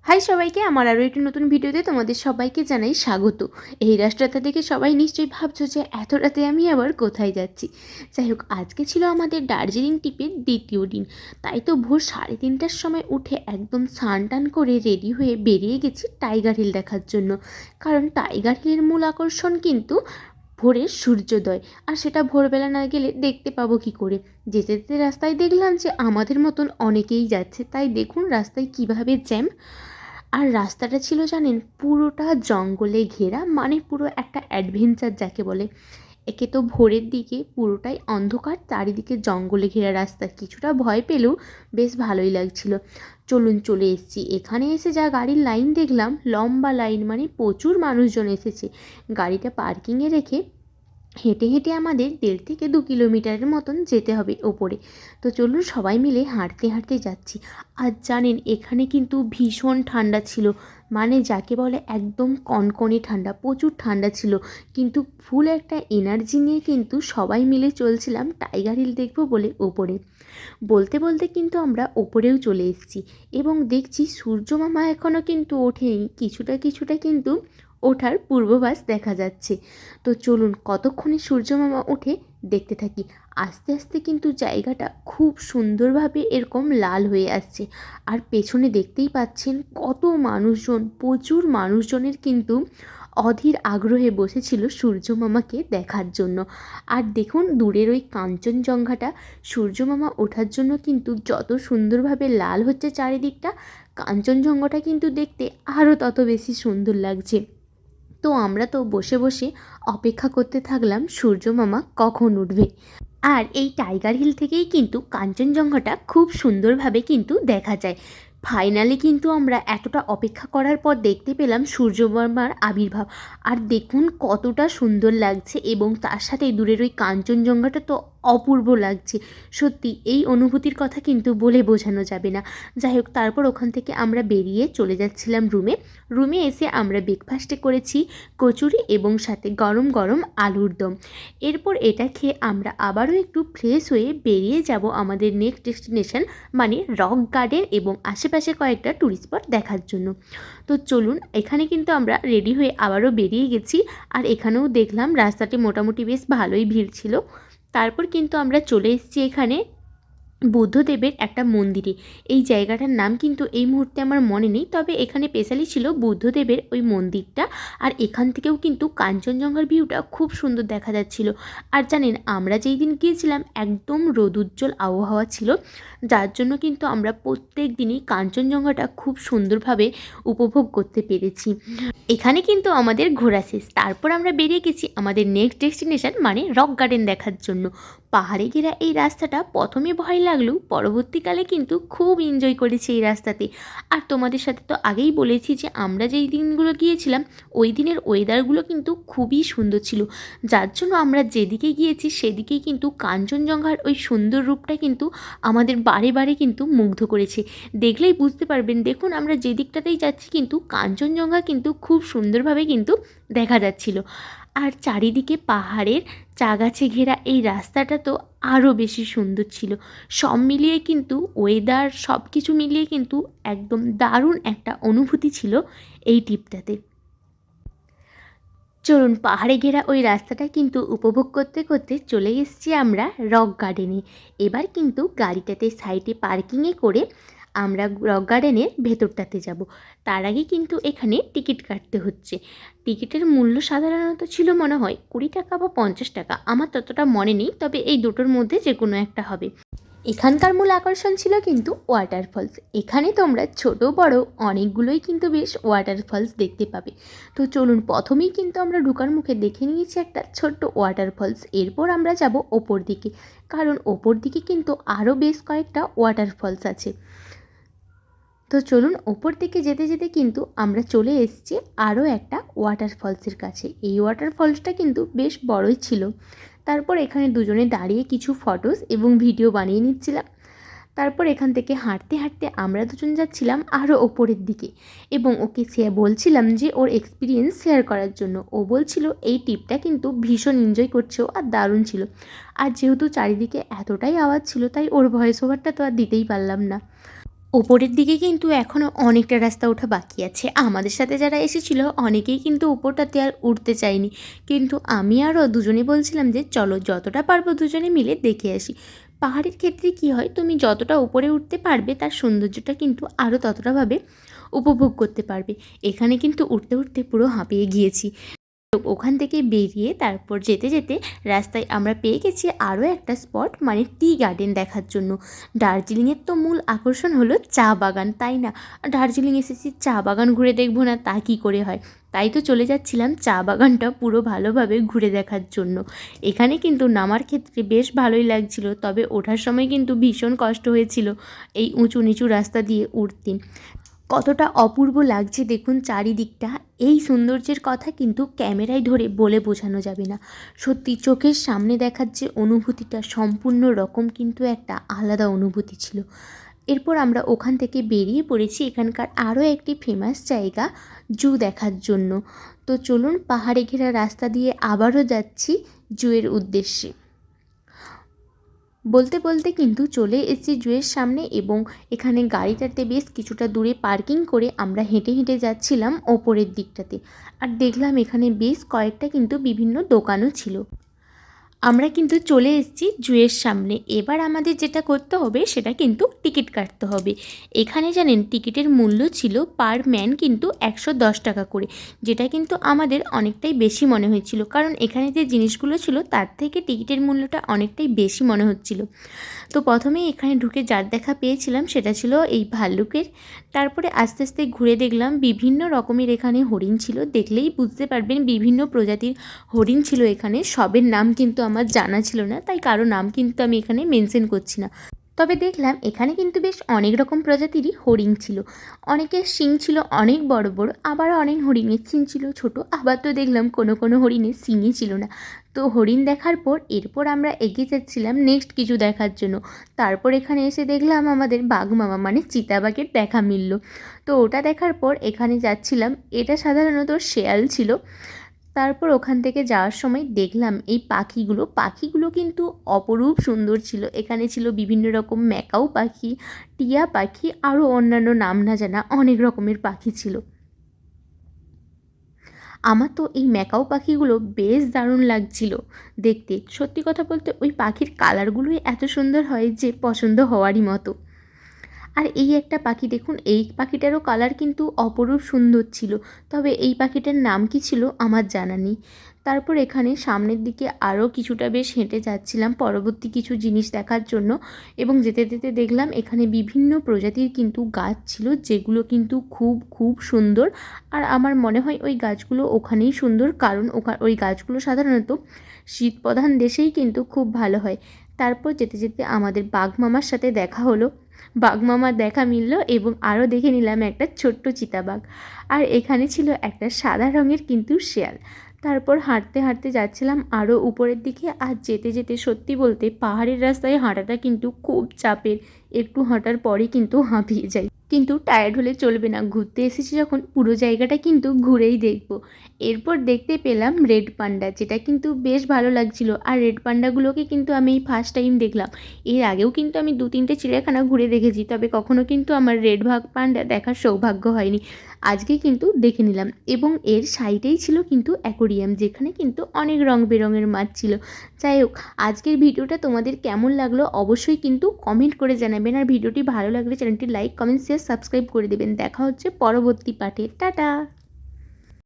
High সবাইকে, আমার আরও একটি নতুন ভিডিওতে তোমাদের সবাইকে জানাই স্বাগত। এই রাস্তাটা দেখে সবাই নিশ্চয়ই ভাবছো যে এত রাতে আমি আবার কোথায় যাচ্ছি। যাই হোক, আজকে ছিল আমাদের দার্জিলিং ট্রিপের দ্বিতীয় দিন। তাই তো ভোর 3:30টার সময় উঠে একদম স্নান টান করে রেডি হয়ে বেরিয়ে গেছি টাইগার হিল দেখার জন্য। কারণ টাইগার হিলের মূল আকর্ষণ কিন্তু ভোরের সূর্যোদয়, আর সেটা ভোরবেলা না গেলে দেখতে পাবো কি করে। যেতে যেতে রাস্তায় দেখলাম যে আমাদের মতন অনেকেই যাচ্ছে, তাই দেখুন রাস্তায় কিভাবে জ্যাম। আর রাস্তাটা ছিল জানেন পুরোটা জঙ্গলে ঘেরা, মানে পুরো একটা অ্যাডভেঞ্চার যাকে বলে। একে তো ভোরের দিকে পুরোটাই অন্ধকার, চারিদিকে জঙ্গলে ঘেরা রাস্তা, কিছুটা ভয় পেলেও বেশ ভালোই লাগছিল। চলুন চলে এসেছি। এখানে এসে যা গাড়ির লাইন দেখলাম, লম্বা লাইন, মানে প্রচুর মানুষজন এসেছে। গাড়িটা পার্কিংয়ে রেখে হেঁটে হেঁটে আমাদের 1.5 থেকে 2 কিলোমিটারের মতন যেতে হবে ওপরে। তো চলুন সবাই মিলে হাঁটতে হাঁটতে যাচ্ছি। আর জানেন এখানে কিন্তু ভীষণ ঠান্ডা ছিল, মানে যাকে বলে একদম কনকনে ঠান্ডা, প্রচুর ঠান্ডা ছিল। কিন্তু ফুল একটা এনার্জি নিয়ে কিন্তু সবাই মিলে চলছিলাম টাইগার হিল দেখবো বলে ওপরে। বলতে বলতে কিন্তু আমরা ওপরেও চলে এসেছি এবং দেখছি সূর্য মামা এখনও কিন্তু ওঠেনি, কিছুটা কিছুটা কিন্তু ওঠার পূর্বাভাস দেখা যাচ্ছে। তো চলুন কতক্ষণে সূর্য মামা ওঠে দেখতে থাকি। আস্তে আস্তে কিন্তু জায়গাটা খুব সুন্দরভাবে এরকম লাল হয়ে আসছে। আর পেছনে দেখতেই পাচ্ছেন কত মানুষজন, প্রচুর মানুষজনের কিন্তু অধীর আগ্রহে বসেছিল সূর্য মামাকে দেখার জন্য। আর দেখুন দূরের ওই কাঞ্চনজঙ্ঘাটা সূর্য মামা ওঠার জন্য কিন্তু যত সুন্দরভাবে লাল হচ্ছে চারিদিকটা, কাঞ্চনজঙ্ঘাটা কিন্তু দেখতে আরও তত বেশি সুন্দর লাগছে। তো আমরা তো বসে বসে অপেক্ষা করতে থাকলাম সূর্য মামা কখন উঠবে। আর এই টাইগার হিল থেকেই কিন্তু কাঞ্চনজঙ্ঘাটা খুব সুন্দরভাবে কিন্তু দেখা যায়। ফাইনালি কিন্তু আমরা এতটা অপেক্ষা করার পর দেখতে পেলাম সূর্য মামার আবির্ভাব। আর দেখুন কতটা সুন্দর লাগছে, এবং তার সাথে দূরের ওই কাঞ্চনজঙ্ঘাটা তো অপূর্ব লাগছে। সত্যি এই অনুভূতির কথা কিন্তু বলে বোঝানো যাবে না। যাই হোক, তারপর ওখান থেকে আমরা বেরিয়ে চলে যাচ্ছিলাম রুমে এসে আমরা ব্রেকফাস্টে করেছি কচুরি এবং সাথে গরম গরম আলুর দম। এরপর এটা খেয়ে আমরা আবারও একটু ফ্রেশ হয়ে বেরিয়ে যাব আমাদের নেক্সট ডেস্টিনেশন, মানে রক গার্ডেন এবং আশেপাশে কয়েকটা ট্যুরিস্ট স্পট দেখার জন্য। তো চলুন, এখানে কিন্তু আমরা রেডি হয়ে আবারও বেরিয়ে গেছি। আর এখানেও দেখলাম রাস্তাটি মোটামুটি বেশ ভালোই ভিড় ছিল। তারপর কিন্তু আমরা চলে এসেছি এখানে বুদ্ধদেবের একটা মন্দিরে। এই জায়গাটার নাম কিন্তু এই মুহূর্তে আমার মনে নেই, তবে এখানে স্পেশালি ছিল বুদ্ধদেবের ওই মন্দিরটা। আর এখান থেকেও কিন্তু কাঞ্চনজঙ্ঘার ভিউটা খুব সুন্দর দেখা যাচ্ছিল। আর জানেন আমরা যেই দিন গিয়েছিলাম একদম রোদুজ্জ্বল আবহাওয়া ছিল, যার জন্য কিন্তু আমরা প্রত্যেক দিনই কাঞ্চনজঙ্ঘাটা খুব সুন্দরভাবে উপভোগ করতে পেরেছি। এখানে কিন্তু আমাদের ঘোরা শেষ। তারপর আমরা বেরিয়ে গেছি আমাদের নেক্সট ডেস্টিনেশন, মানে রক গার্ডেন দেখার জন্য। পাহাড়ে ঘেরা এই রাস্তাটা প্রথমে ভয় লাগলেও পরবর্তীকালে কিন্তু খুব এনজয় করেছি এই রাস্তাতে। আর তোমাদের সাথে তো আগেই বলেছি যে আমরা যেই দিনগুলো গিয়েছিলাম ওই দিনের ওয়েদারগুলো কিন্তু খুবই সুন্দর ছিল, যার জন্য আমরা যেদিকে গিয়েছি সেদিকেই কিন্তু কাঞ্চনজঙ্ঘার ওই সুন্দর রূপটা কিন্তু আমাদের বারে বারে কিন্তু মুগ্ধ করেছে। দেখলেই বুঝতে পারবেন, দেখুন আমরা যে দিকটাতেই যাচ্ছি কিন্তু কাঞ্চনজঙ্ঘা কিন্তু খুব সুন্দরভাবে কিন্তু দেখা যাচ্ছিল। আর চারিদিকে পাহাড়ের চা গাছে ঘেরা এই রাস্তাটা তো আরও বেশি সুন্দর ছিল। সব মিলিয়ে কিন্তু ওয়েদার সব কিছু মিলিয়ে কিন্তু একদম দারুণ একটা অনুভূতি ছিল এই ট্রিপটাতে। চলুন পাহাড়ে ঘেরা ওই রাস্তাটা কিন্তু উপভোগ করতে করতে চলে এসেছি আমরা রক গার্ডেনে। এবার কিন্তু গাড়িটাতে সাইডে পার্কিংয়ে করে আমরা রক গার্ডেনের ভেতরটাতে যাব। তার আগে কিন্তু এখানে টিকিট কাটতে হচ্ছে। টিকিটের মূল্য সাধারণত ছিল মনে হয় 20 টাকা বা 50 টাকা, আমার ততটা মনে নেই, তবে এই দুটোর মধ্যে যে কোনো একটা হবে। এখানকার মূল আকর্ষণ ছিল কিন্তু ওয়াটারফলস। এখানে তোমরা ছোট বড় অনেকগুলোই কিন্তু বেশ ওয়াটারফলস দেখতে পাবে। তো চলুন, প্রথমেই কিন্তু আমরা ঢোকার মুখে দেখে নিয়েছি একটা ছোট্ট ওয়াটারফলস। এরপর আমরা যাব ওপর দিকে, কারণ ওপর দিকে কিন্তু আরও বেশ কয়েকটা ওয়াটারফলস আছে। তো চলুন, ওপর দিকে যেতে যেতে কিন্তু আমরা চলে এসেছি আরও একটা ওয়াটারফলসের কাছে। এই ওয়াটারফলসটা কিন্তু বেশ বড়ই ছিল। তারপর এখানে দুজনে দাঁড়িয়ে কিছু ফটোস এবং ভিডিও বানিয়ে নিচ্ছিলাম। তারপর এখান থেকে হাঁটতে হাঁটতে আমরা দুজন যাচ্ছিলাম আরও ওপরের দিকে, এবং ওকে বলছিলাম যে ওর এক্সপিরিয়েন্স শেয়ার করার জন্য। ও বলছিল এই ট্রিপটা কিন্তু ভীষণ এনজয় করছে আর দারুণ ছিল। আর যেহেতু চারিদিকে এতটাই আওয়াজ ছিল, তাই ওর ভয়েস ওভারটা তো আর দিতেই পারলাম না। ওপরের দিকে কিন্তু এখনও অনেকটা রাস্তা ওঠা বাকি আছে। আমাদের সাথে যারা এসেছিল অনেকেই কিন্তু উপরটাতে আর উঠতে চায়নি, কিন্তু আমি আরও দুজনে বলছিলাম যে চলো যতটা পারবো দুজনে মিলে দেখে আসি। পাহাড়ের ক্ষেত্রে কি হয়, তুমি যতটা উপরে উঠতে পারবে তার সৌন্দর্যটা কিন্তু আরও ততটাভাবে উপভোগ করতে পারবে। এখানে কিন্তু উঠতে উঠতে পুরো হাঁপিয়ে গিয়েছি। তো ওখান থেকে বেরিয়ে তারপর যেতে যেতে রাস্তায় আমরা পেয়ে গেছি আরও একটা স্পট, মানে টি গার্ডেন দেখার জন্য। দার্জিলিংয়ের তো মূল আকর্ষণ হলো চা বাগান, তাই না? দার্জিলিং এসেছি, চা বাগান ঘুরে দেখবো না তা কী করে হয়? তাই তো চলে যাচ্ছিলাম চা বাগানটা পুরো ভালোভাবে ঘুরে দেখার জন্য। এখানে কিন্তু নামার ক্ষেত্রে বেশ ভালোই লাগছিল, তবে ওঠার সময় কিন্তু ভীষণ কষ্ট হয়েছিল এই উঁচু নিচু রাস্তা দিয়ে উঠতে। কতটা অপূর্ব লাগছে দেখুন চারিদিকটা। এই সৌন্দর্যের কথা কিন্তু ক্যামেরায় ধরে বলে বোঝানো যাবে না। সত্যি চোখের সামনে দেখার যে অনুভূতিটা সম্পূর্ণ রকম কিন্তু একটা আলাদা অনুভূতি ছিল। এরপর আমরা ওখান থেকে বেরিয়ে পড়েছি এখানকার আরও একটি ফেমাস জায়গা জু দেখার জন্য। তো চলুন পাহাড়ে ঘেরা রাস্তা দিয়ে আবারও যাচ্ছি জুয়ের উদ্দেশ্যে। বলতে বলতে কিন্তু চলে এসেছি জুয়ের সামনে, এবং এখানে গাড়িটাতে বেশ কিছুটা দূরে পার্কিং করে আমরা হেঁটে হেঁটে যাচ্ছিলাম ওপরের দিকটাতে। আর দেখলাম এখানে বেশ কয়েকটা কিন্তু বিভিন্ন দোকানও ছিল। আমরা কিন্তু চলে এসেছি জুয়ের সামনে। এবার আমাদের যেটা করতে হবে সেটা কিন্তু টিকিট কাটতে হবে। এখানে জানেন টিকিটের মূল্য ছিল পার ম্যান কিন্তু 110 টাকা করে, যেটা কিন্তু আমাদের অনেকটাই বেশি মনে হয়েছিল, কারণ এখানে যে জিনিসগুলো ছিল তার থেকে টিকিটের মূল্যটা অনেকটাই বেশি মনে হচ্ছিল। তো প্রথমেই এখানে ঢুকে যার দেখা পেয়েছিলাম সেটা ছিল এই ভাল্লুকের। তারপরে আস্তে আস্তে ঘুরে দেখলাম বিভিন্ন রকমের এখানে হরিণ ছিল, দেখলেই বুঝতে পারবেন বিভিন্ন প্রজাতির হরিণ ছিল এখানে। সবের নাম কিন্তু আমার জানা ছিল না, তাই কারো নাম কিন্তু আমি এখানে মেনশন করছি না। তবে দেখলাম এখানে কিন্তু বেশ অনেক রকম প্রজাতিরই হরিণ ছিল। অনেকের শিং ছিল অনেক বড় বড়, আবার অনেক হরিণের শিং ছিল ছোট, আবার তো দেখলাম কোনো কোনো হরিণের শিংই ছিল না। তো হরিণ দেখার পর এরপর আমরা এগিয়ে যাচ্ছিলাম নেক্সট কিছু দেখার জন্য। তারপর এখানে এসে দেখলাম আমাদের বাঘ মামা মানে চিতাবাঘের দেখা মিলল। তো ওটা দেখার পর এখানে যাচ্ছিলাম, এটা সাধারণত শেয়াল ছিল। তারপর ওখান থেকে যাওয়ার সময় দেখলাম এই পাখিগুলো কিন্তু অপরূপ সুন্দর ছিল। এখানে ছিল বিভিন্ন রকম ম্যাকাও পাখি, টিয়া পাখি, আরও অন্যান্য নাম না জানা অনেক রকমের পাখি ছিল। আমার তো এই ম্যাকাও পাখিগুলো বেশ দারুণ লাগছিল দেখতে। সত্যি কথা বলতে ওই পাখির কালারগুলোই এত সুন্দর হয় যে পছন্দ হওয়ারই মতো। আর এই একটা পাখি দেখুন, এই পাখিটারও কালার কিন্তু অপরূপ সুন্দর ছিল, তবে এই পাখিটার নাম কি ছিল আমার জানা নেই। তারপর এখানে সামনের দিকে আরও কিছুটা বেশ হেঁটে যাচ্ছিলাম পরবর্তী কিছু জিনিস দেখার জন্য, এবং যেতে যেতে দেখলাম এখানে বিভিন্ন প্রজাতির কিন্তু গাছ ছিল, যেগুলো কিন্তু খুব খুব সুন্দর। আর আমার মনে হয় ওই গাছগুলো ওখানেই সুন্দর, কারণ ওই গাছগুলো সাধারণত শীতপ্রধান দেশেই কিন্তু খুব ভালো হয়। তারপর যেতে যেতে আমাদের বাঘ মামার সাথে দেখা হলো, বাঘ মামার দেখা মিলল, এবং আরও দেখে নিলাম একটা ছোট্ট চিতাবাঘ। আর এখানে ছিল একটা সাদা রঙের কিন্তু শেয়াল। তারপর হাঁটতে হাঁটতে যাচ্ছিলাম আরও উপরের দিকে। আর যেতে যেতে সত্যি বলতে পাহাড়ের রাস্তায় হাঁটাটা কিন্তু খুব চাপের, একটু হাঁটার পরে কিন্তু হাঁপিয়ে যাই। কিন্তু টায়ার্ড হলে চলবে না, ঘুরতে এসেছি যখন পুরো জায়গাটা কিন্তু ঘুরেই দেখব। এরপর দেখতে পেলাম রেড পান্ডা, যেটা কিন্তু বেশ ভালো লাগছিল। আর রেড পান্ডাগুলোকে কিন্তু আমি এই ফার্স্ট টাইম দেখলাম। এর আগেও কিন্তু আমি 2-3টে চিড়িয়াখানা ঘুরে দেখেছি, তবে কখনো কিন্তু আমার রেড পান্ডা দেখার সৌভাগ্য হয়নি। আজকে কিন্তু দেখে নিলাম। এবং এর সাইডেই ছিল কিন্তু অ্যাকোরিয়াম, যেখানে কিন্তু অনেক রং বেরঙের মাছ ছিল। যাই হোক, আজকের ভিডিওটা তোমাদের কেমন লাগলো অবশ্যই কিন্তু কমেন্ট করে জানাবেন। আর ভিডিওটি ভালো লাগলে চ্যানেলটি লাইক, কমেন্ট, শেয়ার, সাবস্ক্রাইব করে দেবেন। দেখা হচ্ছে পরবর্তী পার্টে। টাটা।